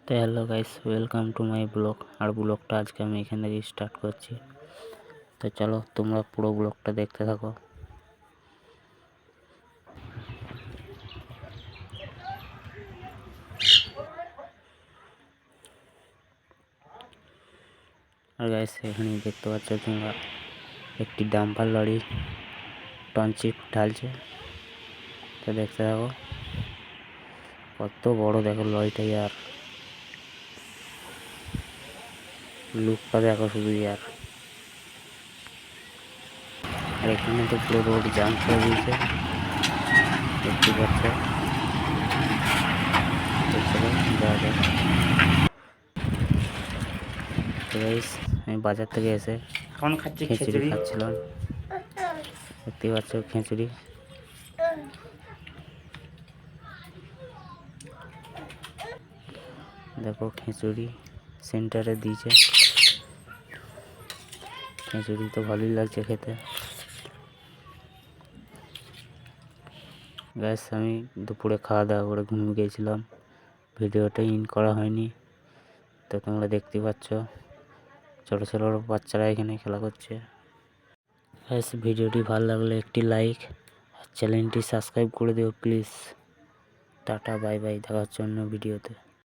তো hello guys, welcome to my blog. আর ব্লগটা আজকে আমি এখান থেকে স্টার্ট করছি। তো চলো তোমরা পুরো ব্লগটা দেখতে থাকো। আর গাইস এখানে দেখতে পাচ্ছ তোমরা একটি ডাম্পার লরি টনচিপ ঢালছে। তো দেখতে থাকো, কত বড় দেখো লরিটা, আর লুকটা দেখো শুধু। আর এখানে তো পুরো রোড জাম করে দিয়েছে, দেখতে পাচ্ছ। আমি বাজার থেকে এসে খিচুড়ি খাচ্ছিলাম, দেখতে পাচ্ছ খিচুড়ি। দেখো খিচুড়ি সেন্টারে দিয়েছে, খিচুড়ি তো ভালোই লাগছে খেতে। গ্যাস আমি দুপুরে খাওয়া দাওয়া করে ঘুমিয়ে গিয়েছিলাম, ভিডিওটা ইন করা হয়নি। তো তোমরা দেখতে পাচ্ছ ছোটো ছোটো বাচ্চারা এখানে খেলা করছে। গ্যাস ভিডিওটি ভালো লাগলে একটি লাইক আর চ্যানেলটি সাবস্ক্রাইব করে দিও প্লিজ। টাটা বাই বাই, দেখা হচ্ছে অন্য ভিডিওতে।